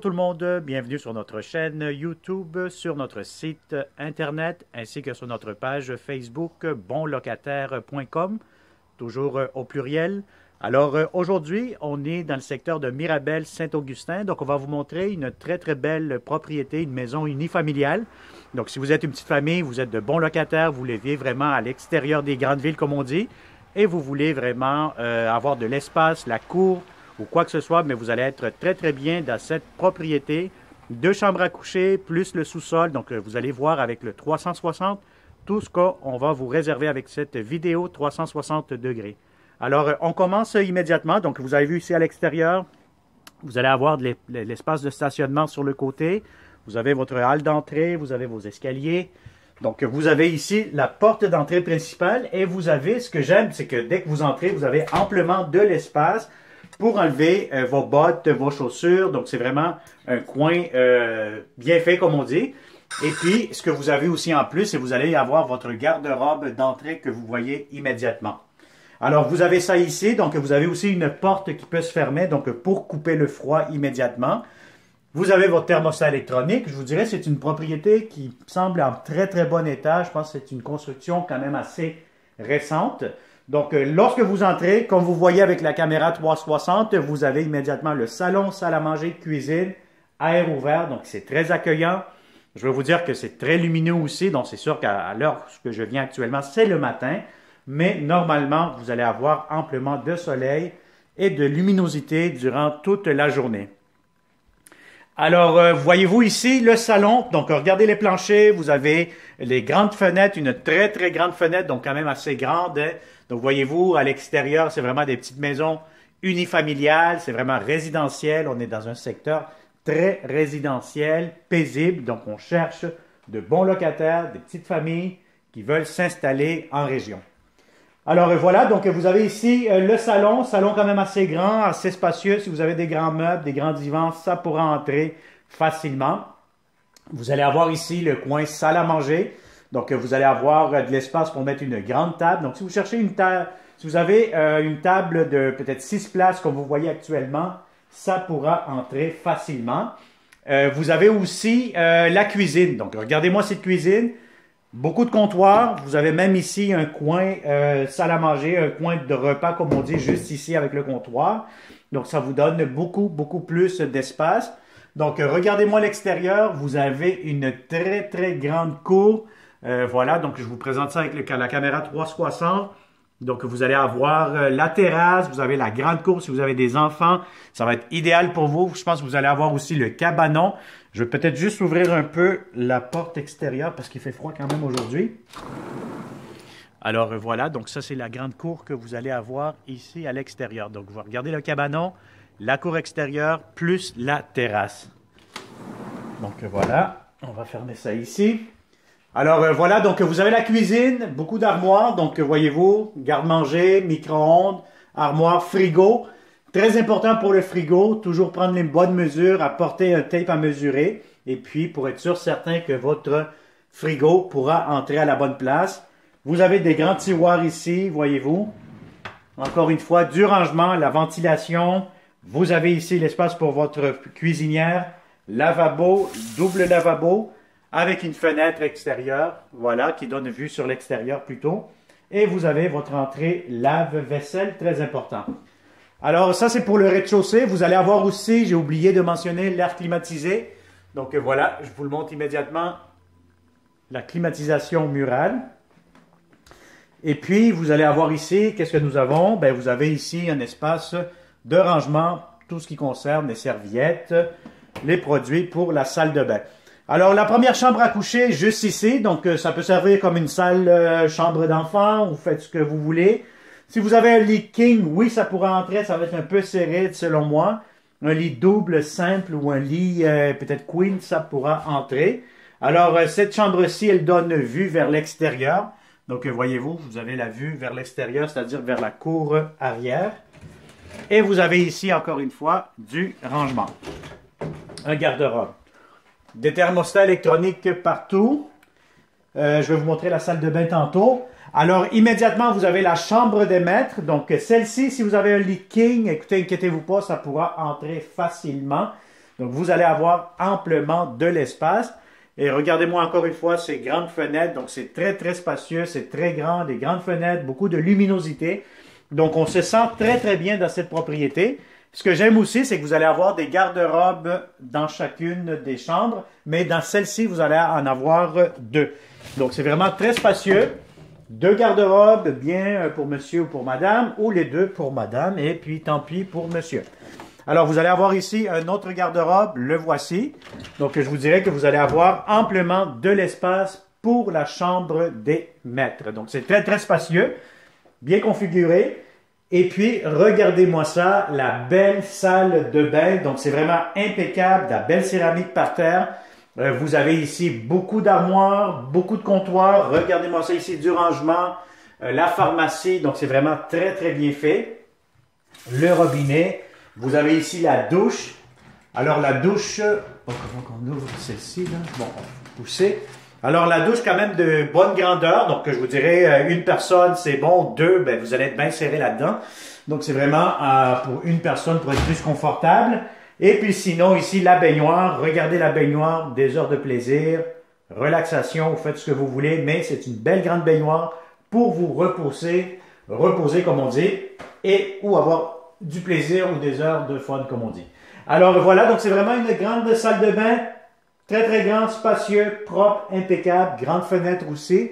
Bonjour tout le monde, bienvenue sur notre chaîne YouTube, sur notre site internet ainsi que sur notre page Facebook bonlocataire.com, toujours au pluriel. Alors aujourd'hui, on est dans le secteur de Mirabel-Saint-Augustin, donc on va vous montrer une très belle propriété, une maison unifamiliale. Donc si vous êtes une petite famille, vous êtes de bons locataires, vous voulez vivre vraiment à l'extérieur des grandes villes comme on dit, et vous voulez vraiment avoir de l'espace, la cour, ou quoi que ce soit, mais vous allez être très bien dans cette propriété. 2 chambres à coucher, plus le sous-sol. Donc, vous allez voir avec le 360 tout ce qu'on va vous réserver avec cette vidéo 360 degrés. Alors, on commence immédiatement. Donc, vous avez vu ici à l'extérieur, vous allez avoir de l'espace de stationnement sur le côté. Vous avez votre hall d'entrée, vous avez vos escaliers. Donc, vous avez ici la porte d'entrée principale et vous avez, ce que j'aime, c'est que dès que vous entrez, vous avez amplement de l'espace pour enlever vos bottes, vos chaussures. Donc, c'est vraiment un coin bien fait, comme on dit. Et puis, ce que vous avez aussi en plus, c'est que vous allez avoir votre garde-robe d'entrée que vous voyez immédiatement. Alors, vous avez ça ici. Donc, vous avez aussi une porte qui peut se fermer, donc pour couper le froid immédiatement. Vous avez votre thermostat électronique. Je vous dirais, c'est une propriété qui semble en très bon état. Je pense que c'est une construction quand même assez récente. Donc, lorsque vous entrez, comme vous voyez avec la caméra 360, vous avez immédiatement le salon, salle à manger, cuisine, air ouvert. Donc, c'est très accueillant. Je vais vous dire que c'est très lumineux aussi. Donc, c'est sûr qu'à l'heure que je viens actuellement, c'est le matin. Mais normalement, vous allez avoir amplement de soleil et de luminosité durant toute la journée. Alors, voyez-vous ici le salon. Donc, regardez les planchers. Vous avez les grandes fenêtres, une très grande fenêtre, donc quand même assez grande. Donc, voyez-vous, à l'extérieur, c'est vraiment des petites maisons unifamiliales. C'est vraiment résidentiel. On est dans un secteur très résidentiel, paisible. Donc, on cherche de bons locataires, des petites familles qui veulent s'installer en région. Alors, voilà. Donc, vous avez ici le salon. Salon quand même assez grand, assez spacieux. Si vous avez des grands meubles, des grands divans, ça pourra entrer facilement. Vous allez avoir ici le coin salle à manger. Donc, vous allez avoir de l'espace pour mettre une grande table. Donc, si vous cherchez une table, si vous avez une table de peut-être 6 places comme vous voyez actuellement, ça pourra entrer facilement. Vous avez aussi la cuisine. Donc, regardez-moi cette cuisine. Beaucoup de comptoirs. Vous avez même ici un coin salle à manger, un coin de repas comme on dit, juste ici avec le comptoir. Donc, ça vous donne beaucoup plus d'espace. Donc, regardez-moi l'extérieur. Vous avez une très grande cour. Voilà, donc je vous présente ça avec la caméra 360. Donc, vous allez avoir la terrasse, vous avez la grande cour si vous avez des enfants. Ça va être idéal pour vous. Je pense que vous allez avoir aussi le cabanon. Je vais peut-être juste ouvrir un peu la porte extérieure parce qu'il fait froid quand même aujourd'hui. Alors, voilà, donc ça, c'est la grande cour que vous allez avoir ici à l'extérieur. Donc, vous regardez le cabanon, la cour extérieure, plus la terrasse. Donc, voilà, on va fermer ça ici. Alors voilà, donc vous avez la cuisine, beaucoup d'armoires, donc voyez-vous, garde-manger, micro-ondes, armoire, frigo. Très important pour le frigo, toujours prendre les bonnes mesures, apporter un tape à mesurer, et puis pour être certain que votre frigo pourra entrer à la bonne place. Vous avez des grands tiroirs ici, voyez-vous. Encore une fois, du rangement, la ventilation. Vous avez ici l'espace pour votre cuisinière, lavabo, double lavabo, avec une fenêtre extérieure, voilà, qui donne vue sur l'extérieur plutôt. Et vous avez votre entrée lave-vaisselle, très important. Alors, ça, c'est pour le rez-de-chaussée. Vous allez avoir aussi, j'ai oublié de mentionner, l'air climatisé. Donc, voilà, je vous le montre immédiatement, la climatisation murale. Et puis, vous allez avoir ici, qu'est-ce que nous avons? Ben, vous avez ici un espace de rangement, tout ce qui concerne les serviettes, les produits pour la salle de bain. Alors, la première chambre à coucher, juste ici. Donc, ça peut servir comme une salle chambre d'enfant. Vous faites ce que vous voulez. Si vous avez un lit king, oui, ça pourra entrer. Ça va être un peu serré, selon moi. Un lit double, simple ou un lit peut-être queen, ça pourra entrer. Alors, cette chambre-ci, elle donne vue vers l'extérieur. Donc, voyez-vous, vous avez la vue vers l'extérieur, c'est-à-dire vers la cour arrière. Et vous avez ici, encore une fois, du rangement. Un garde-robe. Des thermostats électroniques partout. Je vais vous montrer la salle de bain tantôt. Alors, immédiatement, vous avez la chambre des maîtres. Donc, celle-ci, si vous avez un lit king, écoutez, inquiétez-vous pas, ça pourra entrer facilement. Donc, vous allez avoir amplement de l'espace. Et regardez-moi encore une fois ces grandes fenêtres. Donc, c'est très, très spacieux, c'est très grand, des grandes fenêtres, beaucoup de luminosité. Donc, on se sent très, très bien dans cette propriété. Ce que j'aime aussi, c'est que vous allez avoir des garde-robes dans chacune des chambres, mais dans celle-ci, vous allez en avoir deux. Donc, c'est vraiment très spacieux. Deux garde-robes, bien pour monsieur ou pour madame, ou les deux pour madame, et puis tant pis pour monsieur. Alors, vous allez avoir ici un autre garde-robe, le voici. Donc, je vous dirais que vous allez avoir amplement de l'espace pour la chambre des maîtres. Donc, c'est très, très spacieux, bien configuré. Et puis, regardez-moi ça, la belle salle de bain. Donc, c'est vraiment impeccable, la belle céramique par terre. Vous avez ici beaucoup d'armoires, beaucoup de comptoirs. Regardez-moi ça ici, du rangement, la pharmacie. Donc, c'est vraiment très, très bien fait. Le robinet. Vous avez ici la douche. Alors, la douche, comment qu'on ouvre celle-ci, là? Bon, on va pousser. Alors, la douche, quand même, de bonne grandeur. Donc, je vous dirais, une personne, c'est bon. Deux, ben, vous allez être bien serré là-dedans. Donc, c'est vraiment pour une personne pour être plus confortable. Et puis, sinon, ici, la baignoire. Regardez la baignoire, des heures de plaisir, relaxation, vous faites ce que vous voulez. Mais c'est une belle grande baignoire pour vous reposer, comme on dit, et ou avoir du plaisir ou des heures de fun, comme on dit. Alors, voilà. Donc, c'est vraiment une grande salle de bain. Très, très grand, spacieux, propre, impeccable, grande fenêtre aussi.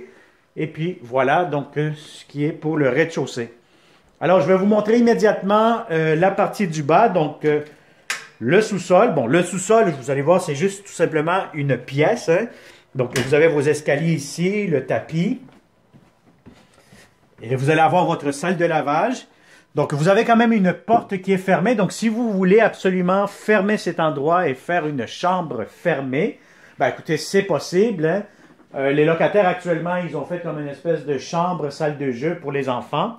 Et puis, voilà donc ce qui est pour le rez-de-chaussée. Alors, je vais vous montrer immédiatement la partie du bas. Donc, le sous-sol. Bon, le sous-sol, vous allez voir, c'est juste tout simplement une pièce. Hein. Donc, vous avez vos escaliers ici, le tapis. Et vous allez avoir votre salle de lavage. Donc, vous avez quand même une porte qui est fermée. Donc, si vous voulez absolument fermer cet endroit et faire une chambre fermée, ben écoutez, c'est possible. Hein? Les locataires, actuellement, ils ont fait comme une espèce de chambre, salle de jeu pour les enfants.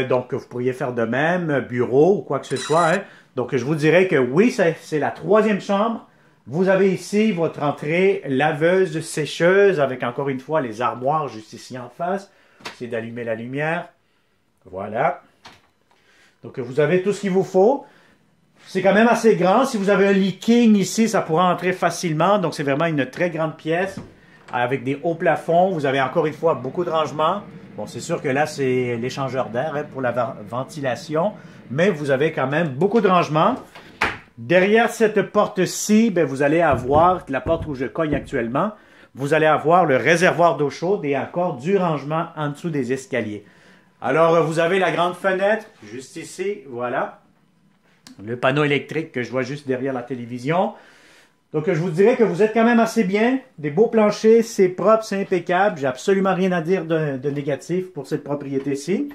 Donc, vous pourriez faire de même, bureau ou quoi que ce soit. Hein? Donc, je vous dirais que oui, c'est la troisième chambre. Vous avez ici votre entrée laveuse, sécheuse, avec encore une fois les armoires juste ici en face. C'est d'allumer la lumière. Voilà. Donc, vous avez tout ce qu'il vous faut. C'est quand même assez grand. Si vous avez un lit king ici, ça pourra entrer facilement. Donc, c'est vraiment une très grande pièce avec des hauts plafonds. Vous avez encore une fois beaucoup de rangements. Bon, c'est sûr que là, c'est l'échangeur d'air hein, pour la ventilation. Mais vous avez quand même beaucoup de rangements. Derrière cette porte-ci, ben, vous allez avoir, la porte où je cogne actuellement, vous allez avoir le réservoir d'eau chaude et encore du rangement en dessous des escaliers. Alors, vous avez la grande fenêtre, juste ici, voilà. Le panneau électrique que je vois juste derrière la télévision. Donc, je vous dirais que vous êtes quand même assez bien. Des beaux planchers, c'est propre, c'est impeccable. J'ai absolument rien à dire de négatif pour cette propriété-ci.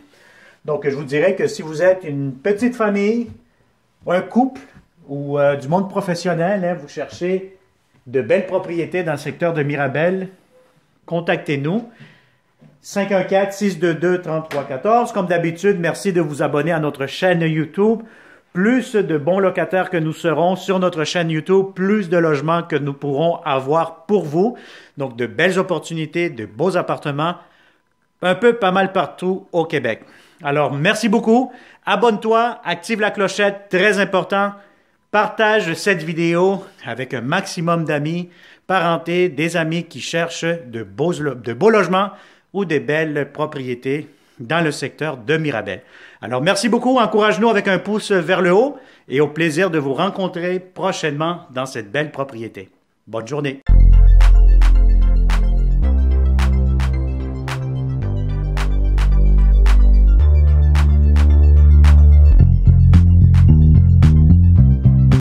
Donc, je vous dirais que si vous êtes une petite famille, un couple ou du monde professionnel, hein, vous cherchez de belles propriétés dans le secteur de Mirabel, contactez-nous. 514-622-3314. Comme d'habitude, merci de vous abonner à notre chaîne YouTube. Plus de bons locataires que nous serons sur notre chaîne YouTube, plus de logements que nous pourrons avoir pour vous. Donc, de belles opportunités, de beaux appartements, un peu pas mal partout au Québec. Alors, merci beaucoup. Abonne-toi, active la clochette, très important. Partage cette vidéo avec un maximum d'amis, parentés, des amis qui cherchent de beaux logements ou des belles propriétés dans le secteur de Mirabel. Alors, merci beaucoup. Encourage-nous avec un pouce vers le haut et au plaisir de vous rencontrer prochainement dans cette belle propriété. Bonne journée.